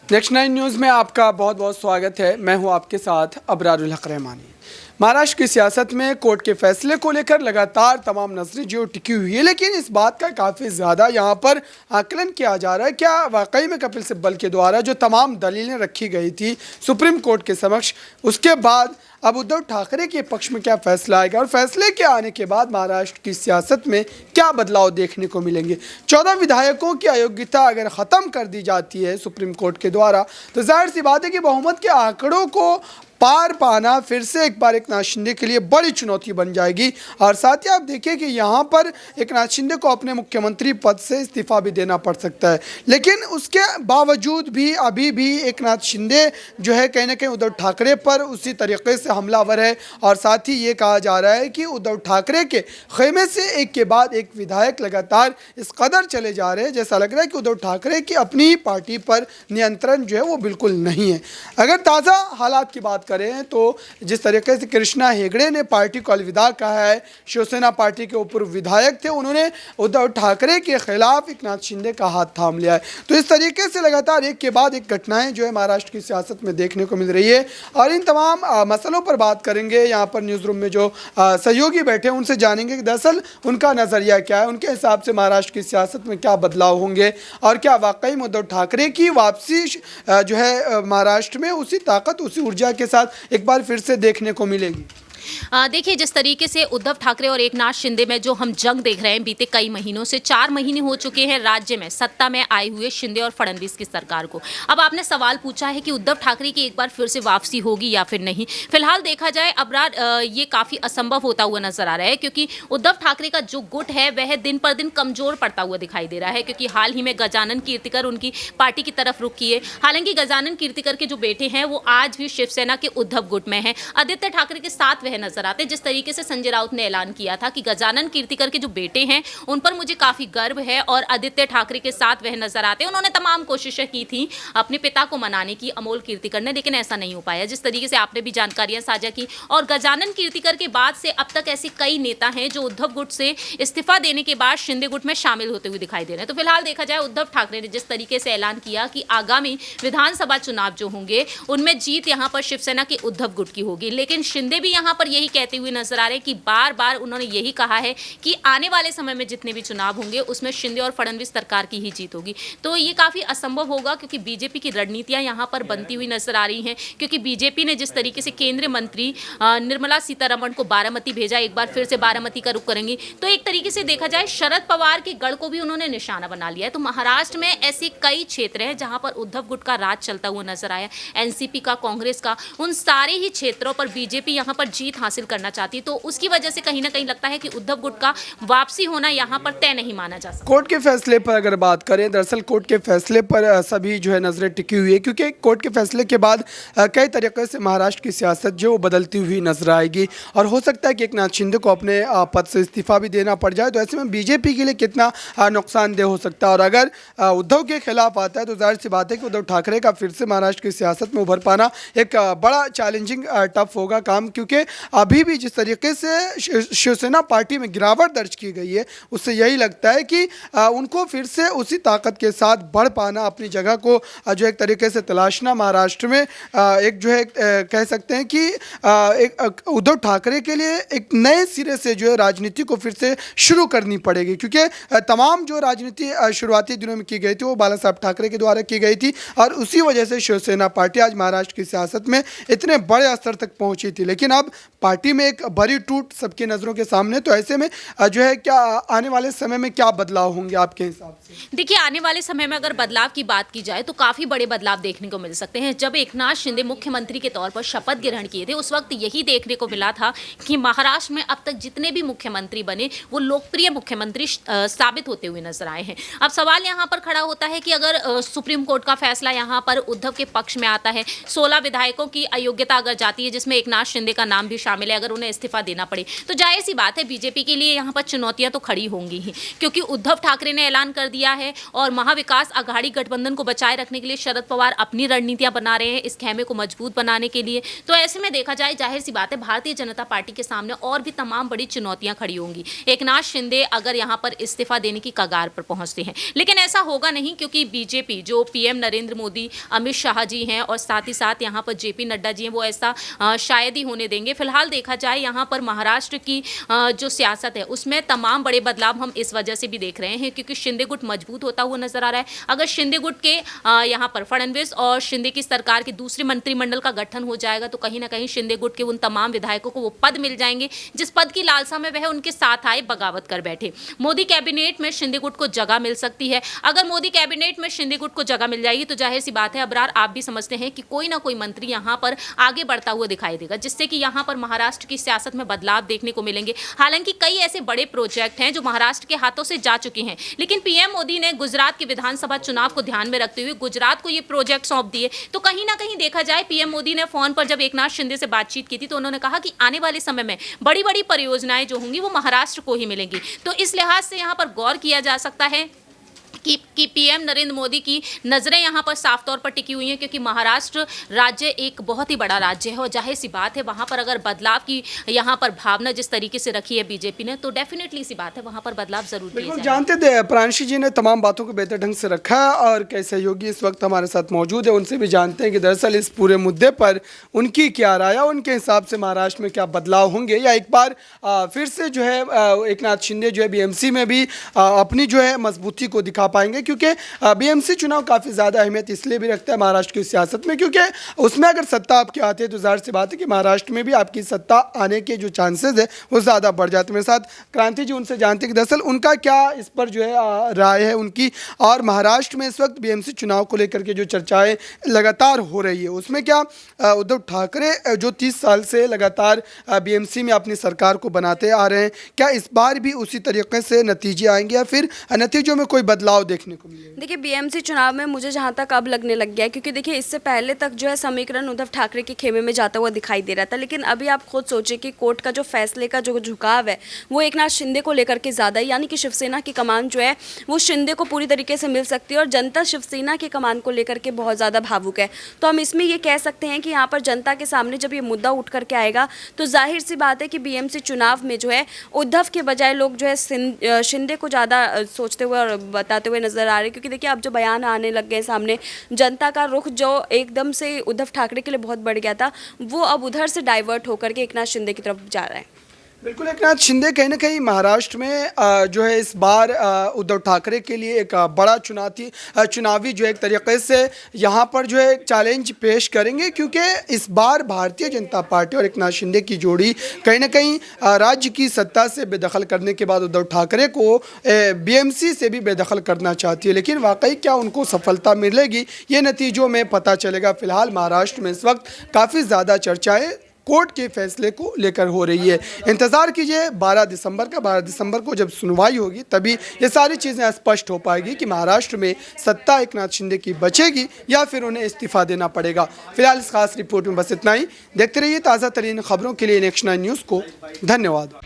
Next 9 news में आपका बहुत बहुत स्वागत है। मैं हूं आपके साथ अबरारुल हक रहमानी। महाराष्ट्र की सियासत में कोर्ट के फैसले को लेकर लगातार तमाम नजरें जो टिकी हुई है, लेकिन इस बात का काफ़ी ज़्यादा यहां पर आकलन किया जा रहा है क्या वाकई में कपिल सिब्बल के द्वारा जो तमाम दलीलें रखी गई थी सुप्रीम कोर्ट के समक्ष, उसके बाद अब उद्धव ठाकरे के पक्ष में क्या फैसला आएगा और फैसले के आने के बाद महाराष्ट्र की सियासत में क्या बदलाव देखने को मिलेंगे। 14 विधायकों की अयोग्यता अगर ख़त्म कर दी जाती है सुप्रीम कोर्ट के द्वारा तो जाहिर सी बात है कि बहुमत के आंकड़ों को पार पाना फिर से एक बार एकनाथ शिंदे के लिए बड़ी चुनौती बन जाएगी। और साथ ही आप देखिए कि यहाँ पर एकनाथ शिंदे को अपने मुख्यमंत्री पद से इस्तीफा भी देना पड़ सकता है, लेकिन उसके बावजूद भी अभी भी एकनाथ शिंदे जो है कहीं ना कहीं उद्धव ठाकरे पर उसी तरीके से हमलावर है। और साथ ही ये कहा जा रहा है कि उद्धव ठाकरे के खेमे से एक के बाद एक विधायक लगातार इस कदर चले जा रहे हैं, जैसा लग रहा है कि उद्धव ठाकरे की अपनी पार्टी पर नियंत्रण जो है वो बिल्कुल नहीं है। अगर ताज़ा हालात की बात करें तो जिस तरीके से कृष्णा हेगड़े ने पार्टी को अलविदा कहा है, शिवसेना पार्टी के ऊपर विधायक थे, उन्होंने उद्धव ठाकरे के खिलाफ एकनाथ शिंदे का हाथ थाम लिया है। तो इस तरीके से लगातार एक के बाद एक घटनाएं जो है महाराष्ट्र की सियासत में देखने को मिल रही है। और इन तमाम मसलों पर बात करेंगे। यहाँ पर न्यूज़ रूम में जो सहयोगी बैठे हैं उनसे जानेंगे कि दरअसल उनका नज़रिया क्या है, उनके हिसाब से महाराष्ट्र की सियासत में क्या बदलाव होंगे और क्या वाकई में उद्धव ठाकरे की वापसी जो है महाराष्ट्र में उसी ताकत उसी ऊर्जा के साथ एक बार फिर से देखने को मिलेगी। देखिए, जिस तरीके से उद्धव ठाकरे और एकनाथ शिंदे में जो हम जंग देख रहे हैं बीते कई महीनों से, 4 महीने हो चुके हैं राज्य में सत्ता में आए हुए शिंदे और फडणवीस की सरकार को। अब आपने सवाल पूछा है कि उद्धव ठाकरे की एक बार फिर से वापसी होगी या फिर नहीं। फिलहाल देखा जाए अबरार, ये काफ़ी असंभव होता हुआ नजर आ रहा है, क्योंकि उद्धव ठाकरे का जो गुट है वह दिन पर दिन कमजोर पड़ता हुआ दिखाई दे रहा है। क्योंकि हाल ही में गजानन कीर्तिकर उनकी पार्टी की तरफ रुख किए। हालांकि गजानन कीर्तिकर के जो बेटे हैं वो आज भी शिवसेना के उद्धव गुट में हैं। आदित्य ठाकरे के साथ वह नजर आते। जिस तरीके से संजय राउत ने ऐलान किया था कि गजानन कीर्तिकर के जो बेटे हैं उन पर मुझे काफी गर्व है और आदित्य ठाकरे के साथ वह नजर आते हैं। उन्होंने तमाम कोशिशें की थी अपने पिता को मनाने की, अमोल कीर्तिकर ने, लेकिन ऐसा नहीं हो पाया। जिस तरीके से आपने भी जानकारियां साझा की। और गजानन कीर्तिकर के बाद से अब तक ऐसे कई नेता हैं जो उद्धव गुट से इस्तीफा देने के बाद शिंदे गुट में शामिल होते हुए दिखाई दे रहे हैं। तो फिलहाल देखा जाए उद्धव ठाकरे ने जिस तरीके से ऐलान किया कि आगामी विधानसभा चुनाव जो होंगे उनमें जीत यहां पर शिवसेना के उद्धव गुट की होगी, लेकिन शिंदे भी यहां पर यही कहते हुए नजर आ रहे हैं कि बार बार उन्होंने यही कहा है कि आने वाले समय में जितने भी चुनाव होंगे उसमें शिंदे और फडणवीस सरकार की ही जीत होगी। तो ये काफी असंभव होगा, क्योंकि बीजेपी की रणनीतियां यहां पर बनती हुई नजर आ रही हैं। क्योंकि बीजेपी ने जिस तरीके से केंद्रीय मंत्री निर्मला सीतारमण को बारामती भेजा, एक बार फिर से बारामती का रुख करेंगी, तो एक तरीके से देखा जाए शरद पवार के गढ़ को भी उन्होंने निशाना बना लिया है। तो महाराष्ट्र में ऐसे कई क्षेत्र हैं जहां पर उद्धव गुट का राज चलता हुआ नजर आया, एनसीपी का, कांग्रेस का, उन सारे ही क्षेत्रों पर बीजेपी यहां पर जीत हासिल करना चाहती है। तो उसकी वजह से कहीं ना कहीं लगता है कि उद्धव गुट का वापसी होना यहां पर तय नहीं माना जा सकता। कोर्ट के फैसले पर अगर बात करें, दरअसल कोर्ट के फैसले पर सभी जो है नजरें टिकी हुई है, क्योंकि कोर्ट के फैसले के बाद कई तरीके से महाराष्ट्र की सियासत जो वो बदलती हुई नजर आएगी और हो सकता है कि एकनाथ शिंदे को अपने पद से इस्तीफा भी देना पड़ जाए। तो ऐसे में बीजेपी के लिए कितना नुकसानदेह हो सकता है। और अगर उद्धव के खिलाफ आता है तो जाहिर सी बात है कि उद्धव ठाकरे का फिर से महाराष्ट्र की सियासत में उभर पाना एक बड़ा चैलेंजिंग टफ होगा काम, क्योंकि अभी भी जिस तरीके से शिवसेना पार्टी में गिरावट दर्ज की गई है उससे यही लगता है कि उनको फिर से उसी ताकत के साथ बढ़ पाना, अपनी जगह को जो एक तरीके से तलाशना महाराष्ट्र में एक जो है कह सकते हैं कि एक उद्धव ठाकरे के लिए एक नए सिरे से जो है राजनीति को फिर से शुरू करनी पड़ेगी। क्योंकि तमाम जो राजनीति शुरुआती दिनों में की गई थी वो बाला साहब ठाकरे के द्वारा की गई थी और उसी वजह से शिवसेना पार्टी आज महाराष्ट्र की सियासत में इतने बड़े स्तर तक पहुंची थी। लेकिन अब पार्टी में एक बड़ी टूट सबकी नज़रों के सामने। तो ऐसे में जो है क्या आने वाले समय में क्या बदलाव होंगे आपके हिसाब से? देखिए, आने वाले समय में अगर बदलाव की बात की जाए तो काफी बड़े बदलाव देखने को मिल सकते हैं। जब एकनाथ शिंदे मुख्यमंत्री के तौर पर शपथ ग्रहण किए थे उस वक्त यही देखने को मिला था कि महाराष्ट्र में अब तक जितने भी मुख्यमंत्री बने वो लोकप्रिय मुख्यमंत्री साबित होते हुए नजर आए हैं। अब सवाल यहाँ पर खड़ा होता है कि अगर सुप्रीम कोर्ट का फैसला यहाँ पर उद्धव के पक्ष में आता है, 16 विधायकों की अयोग्यता अगर जाती है जिसमें एकनाथ शिंदे का नाम भी भी शामिल है, अगर उन्हें इस्तीफा देना पड़े तो जाहिर सी बात है बीजेपी के लिए यहाँ पर चुनौतियां तो खड़ी होंगी ही, क्योंकि उद्धव ठाकरे ने ऐलान कर दिया है और महाविकास आघाड़ी गठबंधन को बचाए रखने के लिए शरद पवार अपनी रणनीतियां बना रहे हैं इस खेमे को मजबूत बनाने के लिए। तो ऐसे में देखा जाए जाहिर सी बात है भारतीय जनता पार्टी के सामने और भी तमाम बड़ी चुनौतियां खड़ी होंगी। एकनाथ शिंदे अगर यहाँ पर इस्तीफा देने की कगार पर पहुंचते हैं, लेकिन ऐसा होगा नहीं क्योंकि बीजेपी जो पीएम नरेंद्र मोदी, अमित शाह जी हैं और साथ ही साथ यहाँ पर जेपी नड्डा जी हैं, वो ऐसा शायद ही होने देंगे। फिलहाल देखा जाए यहाँ पर महाराष्ट्र की जो सियासत है उसमें तमाम बड़े बदलाव हम इस वजह से भी देख रहे हैं क्योंकि शिंदे गुट मजबूत होता हुआ नजर आ रहा है। अगर शिंदे गुट के यहाँ पर फडणवीस और शिंदे की सरकार के दूसरे मंत्रिमंडल का गठन हो जाएगा तो कहीं ना कहीं शिंदे गुट के उन तमाम विधायकों को वो पद मिल जाएंगे जिस पद की लालसा में वह उनके साथ आए, बगावत कर बैठे। मोदी कैबिनेट में शिंदे गुट को जगह मिल सकती है। अगर मोदी कैबिनेट में शिंदे गुट को जगह मिल जाएगी तो जाहिर सी बात है अबरार, आप भी समझते हैं कि कोई ना कोई मंत्री यहाँ पर आगे बढ़ता हुआ दिखाई देगा, जिससे कि यहाँ पर महाराष्ट्र की सियासत में बदलाव देखने को मिलेंगे। हालांकि कई ऐसे बड़े प्रोजेक्ट हैं जो महाराष्ट्र के हाथों से जा चुके हैं, लेकिन पीएम मोदी ने गुजरात के विधानसभा चुनाव को ध्यान में रखते हुए गुजरात को ये प्रोजेक्ट सौंप दिए। तो कहीं ना कहीं देखा जाए पीएम मोदी ने फोन पर जब एकनाथ शिंदे से बातचीत की थी तो उन्होंने कहा कि आने वाले समय में बड़ी बड़ी परियोजनाएं जो होंगी वो महाराष्ट्र को ही मिलेंगी। तो इस लिहाज से यहाँ पर गौर किया जा सकता है कि पीएम नरेंद्र मोदी की नज़रें यहाँ पर साफ तौर पर टिकी हुई हैं क्योंकि महाराष्ट्र राज्य एक बहुत ही बड़ा राज्य है और जाहिर सी बात है वहाँ पर अगर बदलाव की यहाँ पर भावना जिस तरीके से रखी है बीजेपी ने तो डेफिनेटली सी बात है वहाँ पर बदलाव जरूर किए जाएंगे। जानते थे प्रांशी जी ने तमाम बातों को बेहतर ढंग से रखा और कई सहयोगी इस वक्त हमारे साथ मौजूद है, उनसे भी जानते हैं कि दरअसल इस पूरे मुद्दे पर उनकी क्या राय है, उनके हिसाब से महाराष्ट्र में क्या बदलाव होंगे या एक बार फिर से जो है एकनाथ शिंदे जो है बीएमसी में भी अपनी जो है मजबूती को दिखा पाएंगे, क्योंकि बीएमसी चुनाव काफ़ी ज़्यादा अहमियत इसलिए भी रखता है महाराष्ट्र की सियासत में क्योंकि उसमें अगर सत्ता आपकी आती है तो जाहिर सी बात है कि महाराष्ट्र में भी आपकी सत्ता आने के जो चांसेस है वो ज़्यादा बढ़ जाते हैं। मेरे साथ क्रांति जी, उनसे जानते हैं कि दरअसल उनका क्या इस पर जो है राय है उनकी, और महाराष्ट्र में इस वक्त बीएमसी चुनाव को लेकर के जो चर्चाएं लगातार हो रही है उसमें क्या उद्धव ठाकरे जो 30 साल से लगातार बीएमसी में अपनी सरकार को बनाते आ रहे हैं, क्या इस बार भी उसी तरीके से नतीजे आएंगे या फिर नतीजों में कोई बदलाव देखने को मिलेगा? देखिए बीएमसी चुनाव में मुझे जहाँ तक अब लगने लग गया है क्योंकि देखिए इससे पहले तक जो है समीकरण उद्धव ठाकरे के खेमे में जाता हुआ दिखाई दे रहा था, लेकिन अभी आप खुद सोचिए कि कोर्ट का जो फैसले का जो झुकाव है वो एकनाथ शिंदे को लेकर के ज़्यादा है, यानी कि शिवसेना की कमान जो है वो शिंदे को पूरी तरीके से मिल सकती है और जनता शिवसेना की कमान को लेकर के बहुत ज़्यादा भावुक है। तो हम इसमें ये कह सकते हैं कि यहाँ पर जनता के सामने जब ये मुद्दा उठ करके आएगा तो जाहिर सी बात है कि बीएमसी चुनाव में जो है उद्धव के बजाय लोग जो है शिंदे को ज़्यादा सोचते हुए और बताते हुए नजर आ रहे हैं, क्योंकि देखिए अब जो बयान आने लग गए सामने, जनता का रुख जो एकदम से उद्धव ठाकरे के लिए बहुत बढ़ गया था वो अब उधर से डाइवर्ट होकर के एकनाथ शिंदे की तरफ जा रहा है। बिल्कुल, एकनाथ शिंदे कहीं ना कहीं महाराष्ट्र में जो है इस बार उद्धव ठाकरे के लिए एक बड़ा चुनावी जो एक तरीके से यहाँ पर जो है एक चैलेंज पेश करेंगे, क्योंकि इस बार भारतीय जनता पार्टी और एकनाथ शिंदे की जोड़ी कहीं ना कहीं राज्य की सत्ता से बेदखल करने के बाद उद्धव ठाकरे को बीएमसी से भी बेदखल करना चाहती है, लेकिन वाकई क्या उनको सफलता मिलेगी ये नतीजों में पता चलेगा। फिलहाल महाराष्ट्र में इस वक्त काफ़ी ज़्यादा चर्चाएँ कोर्ट के फैसले को लेकर हो रही है। इंतज़ार कीजिए 12 दिसंबर को जब सुनवाई होगी तभी ये सारी चीज़ें स्पष्ट हो पाएगी कि महाराष्ट्र में सत्ता एकनाथ शिंदे की बचेगी या फिर उन्हें इस्तीफा देना पड़ेगा। फिलहाल इस खास रिपोर्ट में बस इतना ही। देखते रहिए ताज़ा तरीन खबरों के लिए नेक्स्ट 9 न्यूज़ को। धन्यवाद।